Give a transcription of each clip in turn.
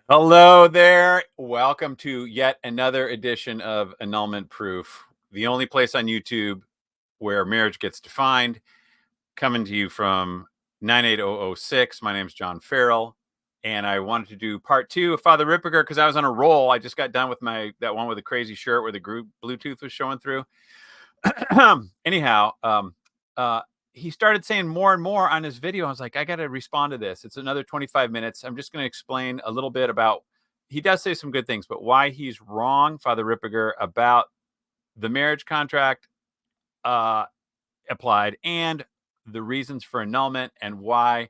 Hello there. Welcome to yet another edition of Annulment Proof, the only place on YouTube where marriage gets defined. Coming to you from 98006. My name's John Farrell, and I wanted to do part two of Father Ripperger because I was on a roll. I just got done with that one with the crazy shirt where the group Bluetooth was showing through. Anyhow, uh, he started saying more and more on his video. I was like, I got to respond to this. It's another 25 minutes. I'm just going to explain a little bit about, he does say some good things, but why he's wrong, Father Ripperger, about the marriage contract applied and the reasons for annulment, and why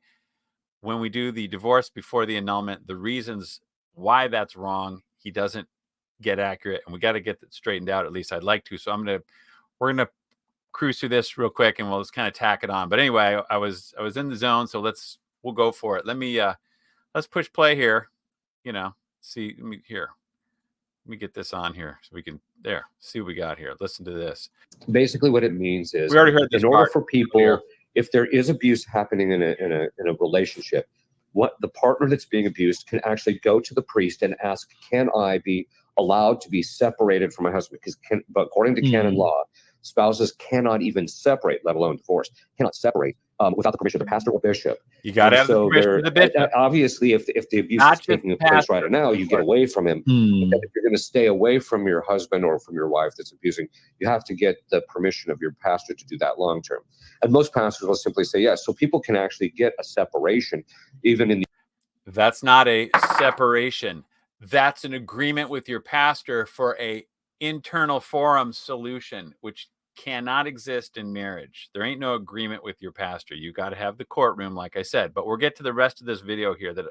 when we do the divorce before the annulment, the reasons why that's wrong, he doesn't get accurate, and we got to get that straightened out. At least I'd like to. So we're gonna cruise through this real quick and we'll just kind of tack it on. But anyway, I was in the zone, so we'll go for it. Let's push play here. See let me get this on here so we can see what we got here. Listen to this. Basically, what it means is, We already heard this in order part. for people, if there is abuse happening in a relationship, what the partner that's being abused can actually go to the priest and ask, "Can I be allowed to be separated from my husband?" But according to canon law, spouses cannot even separate, let alone divorce. Cannot separate without the permission of the pastor or bishop. You got to have the permission of the bishop. Obviously, if the abuse Not is taking place right now, you get away from him. But if you're going to stay away from your husband or from your wife that's abusing, you have to get the permission of your pastor to do that long term. And most pastors will simply say yes. So people can actually get a separation, even in the. That's not a separation. That's an agreement with your pastor for a internal forum solution, which cannot exist in marriage. There ain't no agreement with your pastor. You got to have the courtroom, like I said. But we'll get to the rest of this video here. The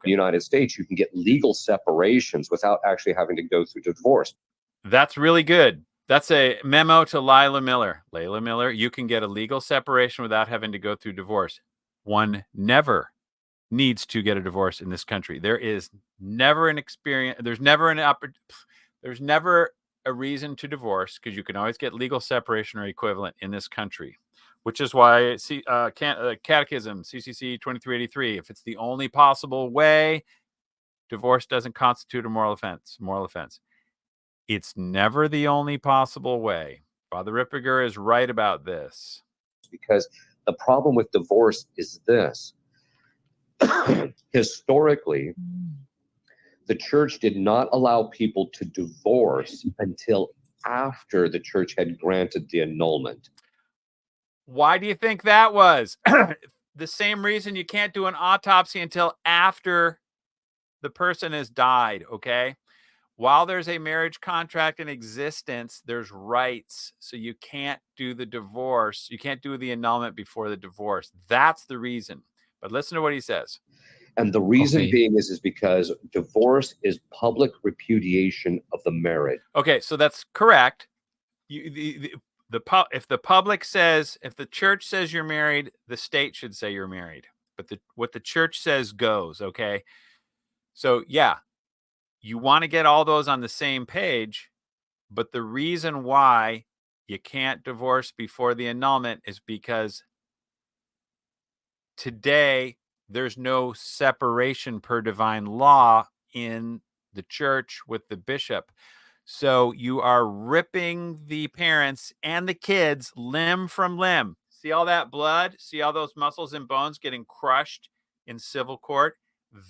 United States, you can get legal separations without actually having to go through divorce. That's really good. That's a memo to Layla Miller. Layla Miller, you can get a legal separation without having to go through divorce. One never needs to get a divorce in this country. There is never an experience. There's never a reason to divorce, because you can always get legal separation or equivalent in this country, which is why Catechism CCC 2383, if it's the only possible way, divorce doesn't constitute a moral offense. It's never the only possible way. Father Ripperger is right about this. Because the problem with divorce is this. Historically, the church did not allow people to divorce until after the church had granted the annulment. Why do you think that was? The same reason you can't do an autopsy until after the person has died, okay? While there's a marriage contract in existence, there's rights. So you can't do the divorce. You can't do the annulment before the divorce. That's the reason. But listen to what he says. And the reason being is because divorce is public repudiation of the marriage. Okay, so that's correct. If the public says, if the church says you're married, the state should say you're married. But what the church says goes, okay? So yeah, you want to get all those on the same page, but the reason why you can't divorce before the annulment is because today there's no separation per divine law in the church with the bishop. So you are ripping the parents and the kids limb from limb. See all that blood? See all those muscles and bones getting crushed in civil court?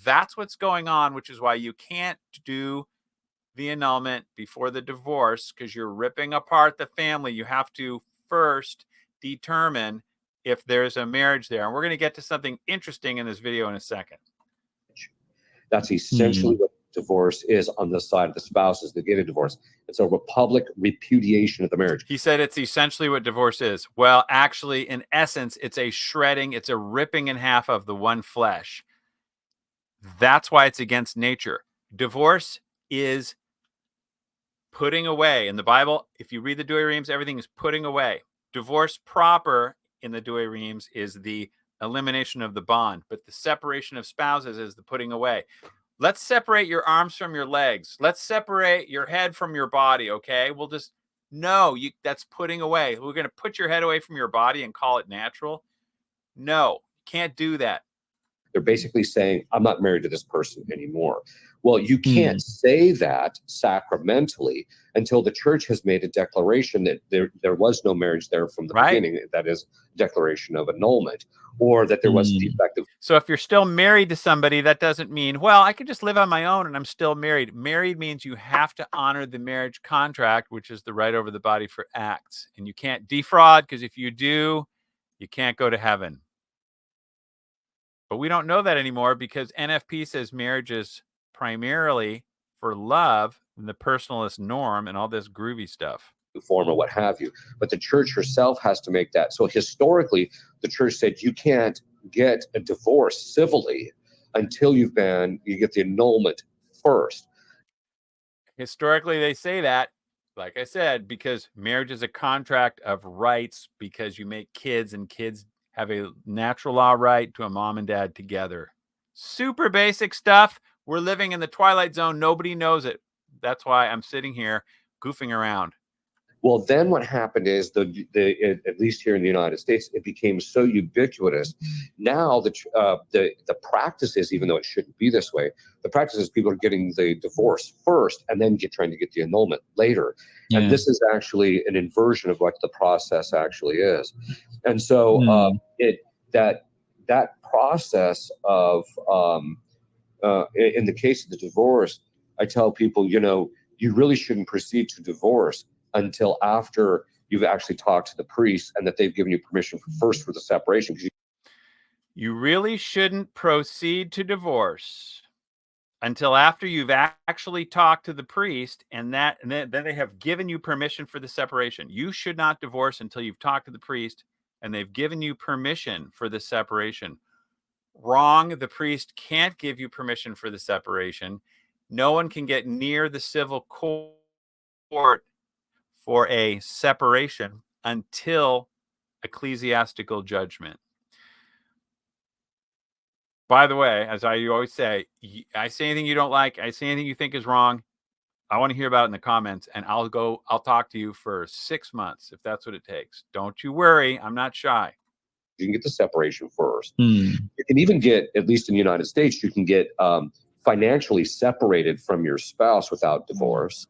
That's what's going on, which is why you can't do the annulment before the divorce, because you're ripping apart the family. You have to first determine if there's a marriage there. And we're going to get to something interesting in this video in a second. That's essentially what divorce is on the side of the spouses that get a divorce. It's a public repudiation of the marriage. He said it's essentially what divorce is. Well, actually, in essence, it's a shredding, it's a ripping in half of the one flesh. That's why it's against nature. Divorce is putting away. In the Bible, if you read the Douay-Rheims, everything is putting away. Divorce proper in the Douay-Rheims is the elimination of the bond, but the separation of spouses is the putting away. Let's separate your arms from your legs. Let's separate your head from your body, okay? We'll just, no, that's putting away. We're going to put your head away from your body and call it natural. No, can't do that. They're basically saying, I'm not married to this person anymore. Well, you can't say that sacramentally until the church has made a declaration that there was no marriage there from the beginning. That is declaration of annulment, or that there was defective. So if you're still married to somebody, that doesn't mean, well, I could just live on my own and I'm still married. Married means you have to honor the marriage contract, which is the right over the body for acts. And you can't defraud, because if you do, you can't go to heaven. But we don't know that anymore, because NFP says marriage is primarily for love and the personalist norm and all this groovy stuff. Form or what have you. But the church herself has to make that. So historically, the church said you can't get a divorce civilly until you get the annulment first. Historically, they say that, like I said, because marriage is a contract of rights, because you make kids and kids have a natural law right to a mom and dad together. Super basic stuff. We're living in the twilight zone. Nobody knows it. That's why I'm sitting here goofing around. Well, then what happened is at least here in the United States, it became so ubiquitous. Now the practice is, even though it shouldn't be this way, the practice is people are getting the divorce first and then trying to get the annulment later. Yeah. And this is actually an inversion of what the process actually is. And so that process of in the case of the divorce, I tell people, you really shouldn't proceed to divorce until after you've actually talked to the priest and that they've given you permission first for the separation. You really shouldn't proceed to divorce until after you've actually talked to the priest, and then they have given you permission for the separation. You should not divorce until you've talked to the priest and they've given you permission for the separation. Wrong. The priest can't give you permission for the separation. No one can get near the civil court for a separation until ecclesiastical judgment. By the way, as I always say, I say anything you don't like, I say anything you think is wrong, I want to hear about it in the comments, and I'll talk to you for 6 months if that's what it takes. Don't you worry, I'm not shy. You can get the separation first. You can even get, at least in the United States, you can get financially separated from your spouse without divorce.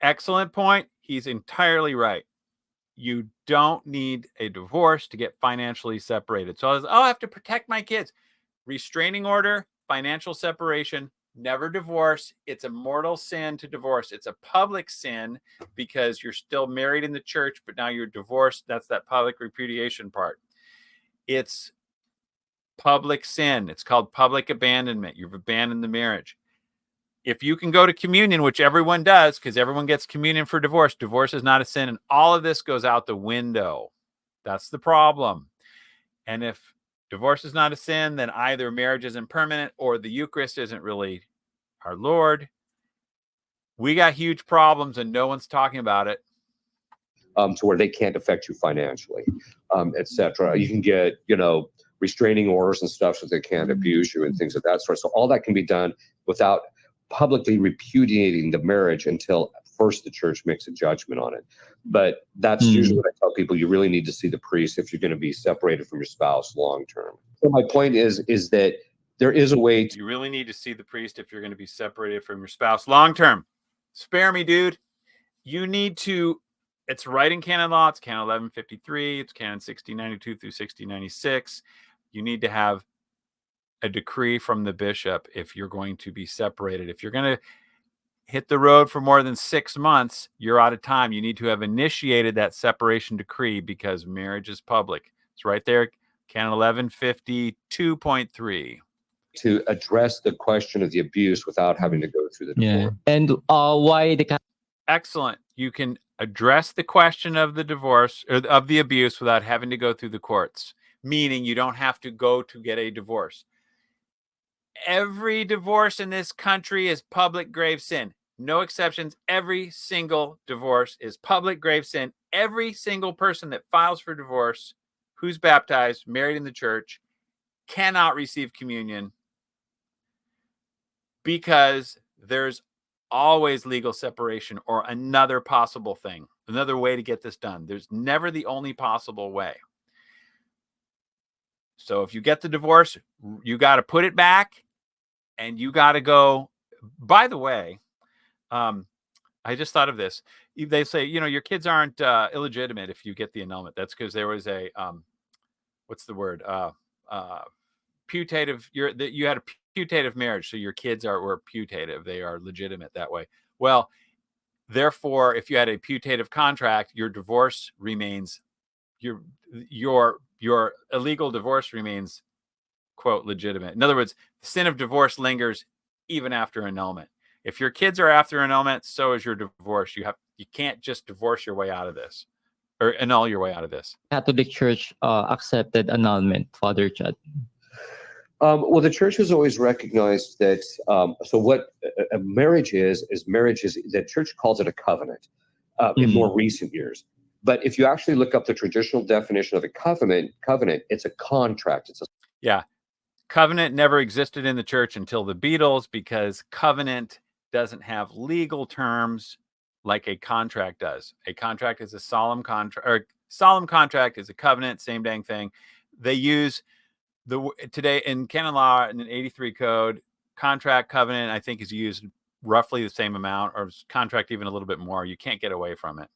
Excellent point. He's entirely right. You don't need a divorce to get financially separated. So I have to protect my kids. Restraining order, financial separation, never divorce. It's a mortal sin to divorce. It's a public sin because you're still married in the church, but now you're divorced. That's that public repudiation part. It's public sin. It's called public abandonment. You've abandoned the marriage. If you can go to communion, which everyone does, because everyone gets communion for divorce, divorce is not a sin, and all of this goes out the window. That's the problem. And if divorce is not a sin, then either marriage isn't permanent or the Eucharist isn't really our Lord. We got huge problems and no one's talking about it. To where they can't affect you financially, etc. You can get, restraining orders and stuff so they can't abuse you and things of that sort. So all that can be done without publicly repudiating the marriage until first the church makes a judgment on it. But that's usually what I tell people. You really need to see the priest if you're going to be separated from your spouse long term. So my point is that there is a way you really need to see the priest if you're going to be separated from your spouse long term. Spare me, dude. You need to, it's right in canon law. It's canon 1153. It's canon 1692 through 1696. You need to have a decree from the bishop if you're going to be separated. If you're going to hit the road for more than 6 months, you're out of time. You need to have initiated that separation decree because marriage is public. It's right there, canon 1152.3. To address the question of the abuse without having to go through the divorce. And why the excellent. You can address the question of the divorce or of the abuse without having to go through the courts, meaning you don't have to go to get a divorce. Every divorce in this country is public grave sin. No exceptions. Every single divorce is public grave sin. Every single person that files for divorce, who's baptized, married in the church, cannot receive communion because there's always legal separation or another possible thing, another way to get this done. There's never the only possible way. So if you get the divorce, you got to put it back, and you got to go. By the way, I just thought of this. They say, your kids aren't illegitimate if you get the annulment. That's because there was a what's the word? Putative. You had a putative marriage, so your kids were putative. They are legitimate that way. Well, therefore, if you had a putative contract, your divorce remains your illegal divorce remains, quote, legitimate. In other words, the sin of divorce lingers even after annulment. If your kids are after annulment, so is your divorce. You can't just divorce your way out of this or annul your way out of this. Catholic Church accepted annulment, Father Chad? Well, the church has always recognized that. So what a marriage is the church calls it a covenant in more recent years. But if you actually look up the traditional definition of a covenant, it's a contract. Yeah. Covenant never existed in the church until the Beatles, because covenant doesn't have legal terms like a contract does. A contract is a solemn contract, or solemn contract is a covenant, same dang thing. They use today in canon law in an 83 code, contract, covenant, I think, is used roughly the same amount, or contract even a little bit more. You can't get away from it.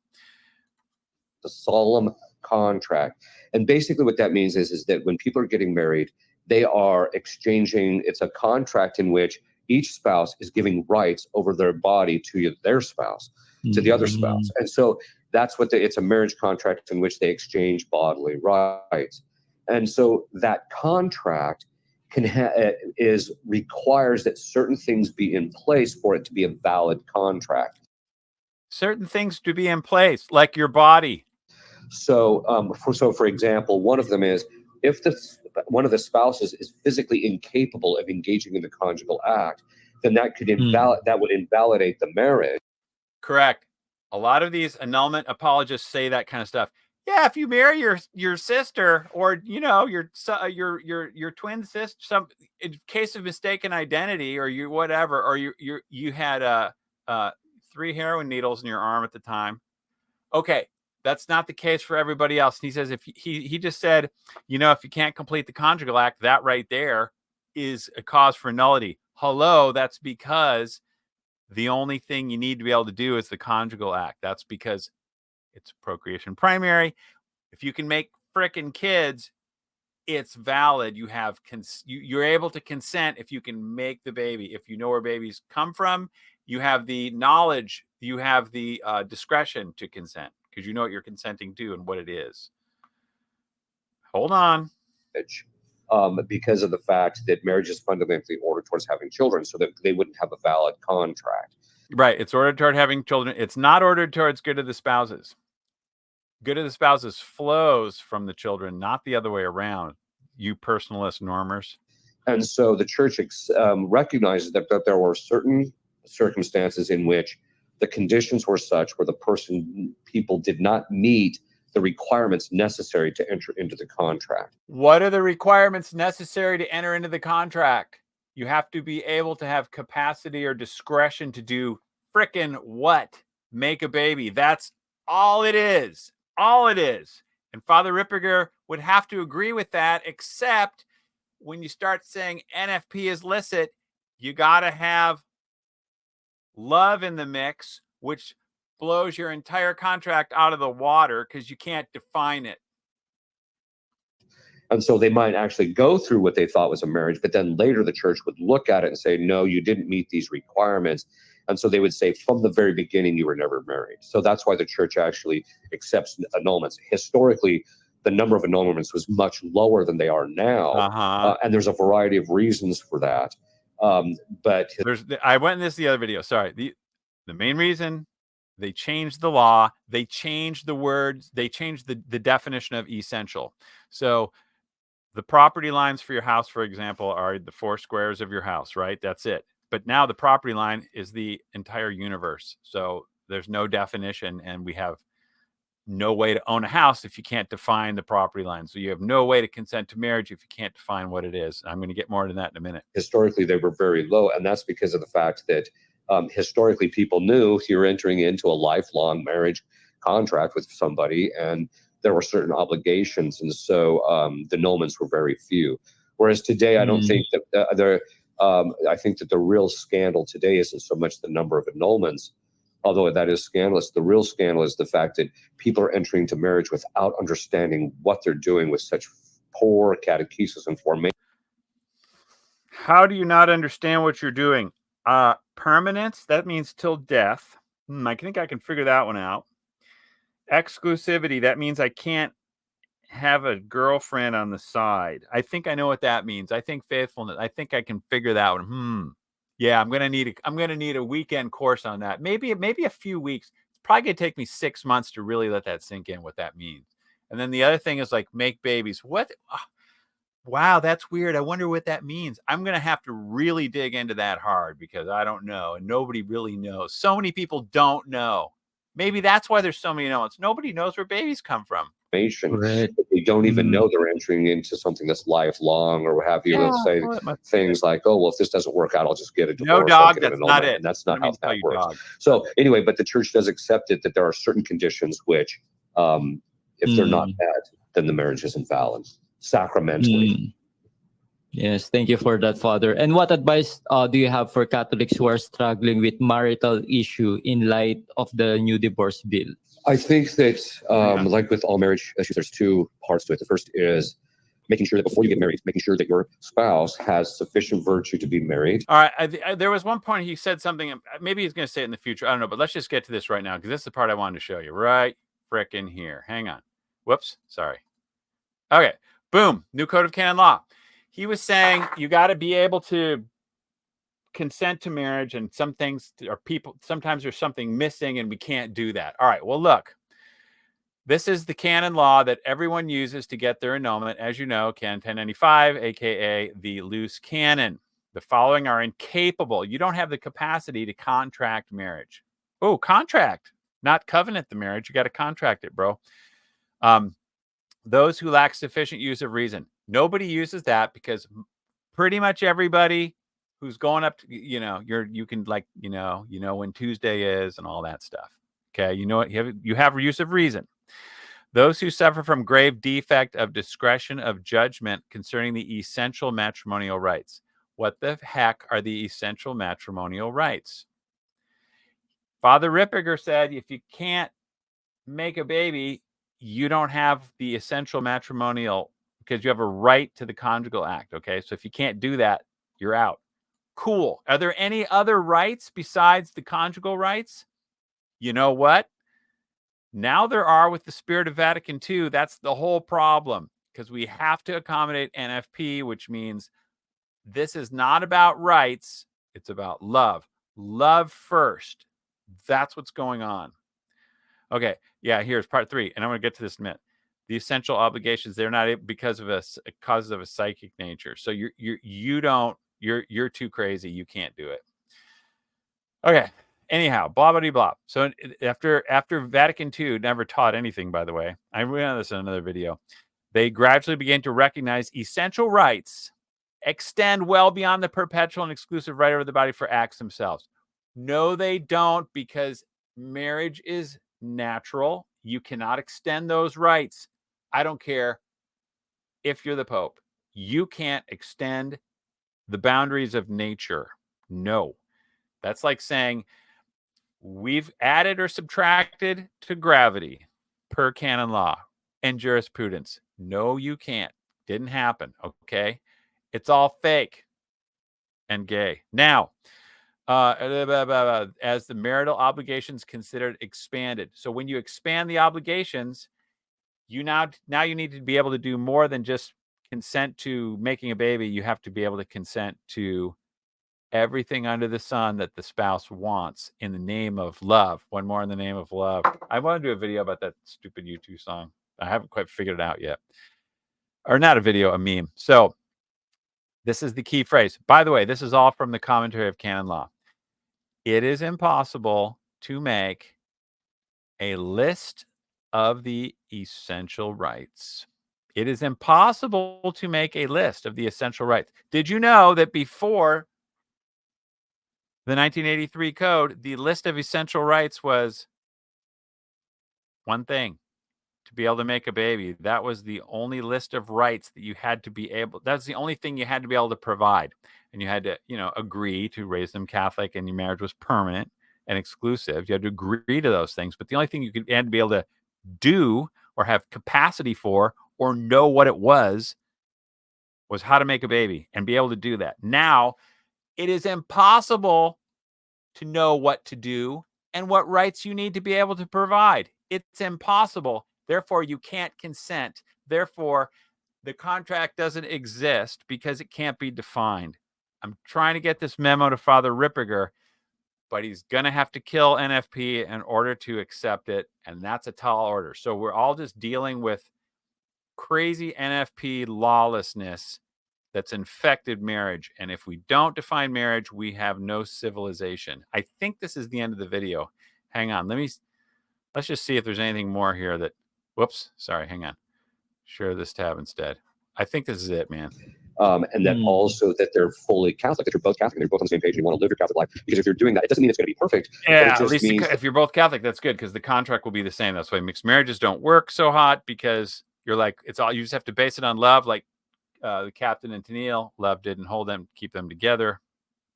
A solemn contract. And basically what that means is that when people are getting married, they are exchanging, it's a contract in which each spouse is giving rights over their body to their spouse, to the other spouse. And so that's what it's a marriage contract in which they exchange bodily rights. And so that contract requires that certain things be in place for it to be a valid contract. Certain things to be in place, like your body. So, for example, one of them is if one of the spouses is physically incapable of engaging in the conjugal act, then that would invalidate the marriage. Correct. A lot of these annulment apologists say that kind of stuff. Yeah, if you marry your sister, or your twin sister, some in case of mistaken identity, or you whatever, or you had 3 heroin needles in your arm at the time. Okay, that's not the case for everybody else. And he says, if he just said, if you can't complete the conjugal act, that right there is a cause for nullity. Hello, that's because the only thing you need to be able to do is the conjugal act. That's because it's procreation primary. If you can make frickin' kids, it's valid. You're able to consent if you can make the baby. If you know where babies come from, you have the knowledge, you have the discretion to consent, because you know what you're consenting to and what it is. Hold on. Because of the fact that marriage is fundamentally ordered towards having children, so that they wouldn't have a valid contract. Right. It's ordered toward having children. It's not ordered towards good of the spouses. Good of the spouses flows from the children, not the other way around. You personalist normers. And so the church recognizes that there were certain circumstances in which the conditions were such where people did not meet the requirements necessary to enter into the contract. What are the requirements necessary to enter into the contract? You have to be able to have capacity or discretion to do frickin' what? Make a baby. That's all it is. All it is. And Father Ripperger would have to agree with that, except when you start saying NFP is licit, you got to have love in the mix, which blows your entire contract out of the water because you can't define it. And so they might actually go through what they thought was a marriage, but then later the church would look at it and say, no, you didn't meet these requirements. And so they would say from the very beginning, you were never married. So that's why the church actually accepts annulments. Historically, the number of annulments was much lower than they are now. And there's a variety of reasons for that. But I went in the other video. Sorry. The main reason, they changed the law. They changed the words. They changed the definition of essential. So the property lines for your house, for example, are the 4 squares of your house, right? That's it. But now the property line is the entire universe. So there's no definition, and we have no way to own a house if you can't define the property line. So you have no way to consent to marriage if you can't define what it is. I'm going to get more into that in a minute. Historically, they were very low, and that's because of the fact that historically people knew you're entering into a lifelong marriage contract with somebody, and there were certain obligations, and so the annulments were very few. Whereas today, I don't think that I think that the real scandal today isn't so much the number of annulments, although that is scandalous. The real scandal is the fact that people are entering into marriage without understanding what they're doing with such poor catechesis and formation. How do you not understand what you're doing? Permanence, that means till death. I think I can figure that one out. Exclusivity, that means I can't have a girlfriend on the side. I think I know what that means. I think faithfulness. I think I can figure that one. Yeah, I'm gonna need a weekend course on that. Maybe a few weeks. It's probably gonna take me 6 months to really let that sink in what that means. And then the other thing is like make babies. What? Wow, that's weird. I wonder what that means. I'm gonna have to really dig into that hard because I don't know, and nobody really knows. So many people don't know. Maybe that's why there's so many unknowns. Nobody knows where babies come from. Right. They don't even know they're entering into something that's lifelong or what have you. Let's say things like, oh, well, if this doesn't work out, I'll just get a divorce. No, dog, that's not it. And that's not how that works. Dog. So anyway, but the church does accept it that there are certain conditions which, if they're not met, then the marriage isn't valid sacramentally. Yes, thank you for that, Father. And what advice do you have for Catholics who are struggling with marital issue in light of the new divorce bill? I think that, like with all marriage issues, there's two parts to it. The first is making sure that before you get married, making sure that your spouse has sufficient virtue to be married. All right. There was one point he said something. Maybe he's going to say it in the future. I don't know, but let's just get to this right now because this is the part I wanted to show you right frickin' here. Hang on. Whoops. Sorry. Okay. Boom. New Code of Canon Law. He was saying you got to be able to consent to marriage, and some things are sometimes there's something missing and we can't do that. All right. Well, look, this is the canon law that everyone uses to get their annulment. As you know, Canon 1095, aka the loose canon. The following are incapable. You don't have the capacity to contract marriage. Oh, contract, not covenant the marriage. You got to contract it, bro. Those who lack sufficient use of reason. Nobody uses that because pretty much everybody who's going up to, you can like, when Tuesday is and all that stuff. Okay. You know what? You have use of reason. Those who suffer from grave defect of discretion of judgment concerning the essential matrimonial rights. What the heck are the essential matrimonial rights? Father Ripperger said, if you can't make a baby, you don't have the essential matrimonial because you have a right to the conjugal act. Okay. So if you can't do that, you're out. Cool. Are there any other rights besides the conjugal rights? You know what? Now there are with the spirit of Vatican II. That's the whole problem because we have to accommodate NFP, which means this is not about rights. It's about love. Love first. That's what's going on. Okay. Yeah, here's part 3. And I'm going to get to this in a minute. The essential obligations, they're not because of causes of a psychic nature. So you're too crazy. You can't do it. Okay. Anyhow, blah, blah, blah. So after Vatican II never taught anything, by the way, I went on this in another video. They gradually began to recognize essential rights extend well beyond the perpetual and exclusive right over the body for acts themselves. No, they don't, because marriage is natural. You cannot extend those rights. I don't care if you're the Pope. You can't extend the boundaries of nature. No. That's like saying we've added or subtracted to gravity per canon law and jurisprudence. No, you can't. Didn't happen. Okay. It's all fake and gay. Now, as the marital obligations considered expanded. So when you expand the obligations, you now you need to be able to do more than just consent to making a baby. You have to be able to consent to everything under the sun that the spouse wants in the name of love. One more in the name of love. I want to do a video about that stupid U2 song. I haven't quite figured it out yet. Or not a video, a meme. So this is the key phrase. By the way, this is all from the commentary of canon law. It is impossible to make a list of the essential rights. It is impossible to make a list of the essential rights. Did you know that before the 1983 code, the list of essential rights was one thing: to be able to make a baby. That was the only list of rights that you had to be able, that's the only thing you had to be able to provide. And you had to, agree to raise them Catholic, and your marriage was permanent and exclusive. You had to agree to those things. But the only thing you had to be able to do or have capacity for or know what it was how to make a baby and be able to do that. Now, it is impossible to know what to do and what rights you need to be able to provide. It's impossible. Therefore, you can't consent. Therefore, the contract doesn't exist because it can't be defined. I'm trying to get this memo to Father Ripperger, but he's going to have to kill NFP in order to accept it, and that's a tall order. So we're all just dealing with crazy NFP lawlessness that's infected marriage. And if we don't define marriage, we have no civilization. I think this is the end of the video. Hang on. Let's just see if there's anything more here that, whoops, sorry, hang on. Share this tab instead. I think this is it, man. And that also that they're fully Catholic, that you're both Catholic, and you're both on the same page, and you want to live your Catholic life. Because if you're doing that, it doesn't mean it's going to be perfect. Yeah, it just at least means if you're both Catholic, that's good, because the contract will be the same. That's why mixed marriages don't work so hot, because you're like, it's all, you just have to base it on love. Like the captain and Tennille, love didn't hold them, keep them together.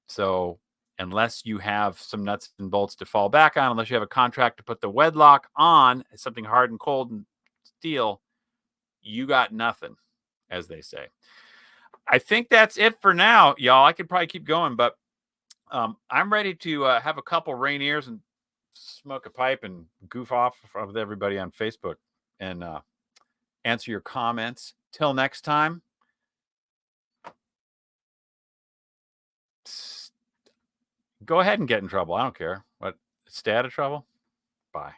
So unless you have some nuts and bolts to fall back on, unless you have a contract to put the wedlock on, something hard and cold and steel, you got nothing, as they say. I think that's it for now, y'all. I could probably keep going, but I'm ready to have a couple Rainiers and smoke a pipe and goof off with everybody on Facebook and answer your comments. Till next time. Go ahead and get in trouble. I don't care. What? Stay out of trouble? Bye.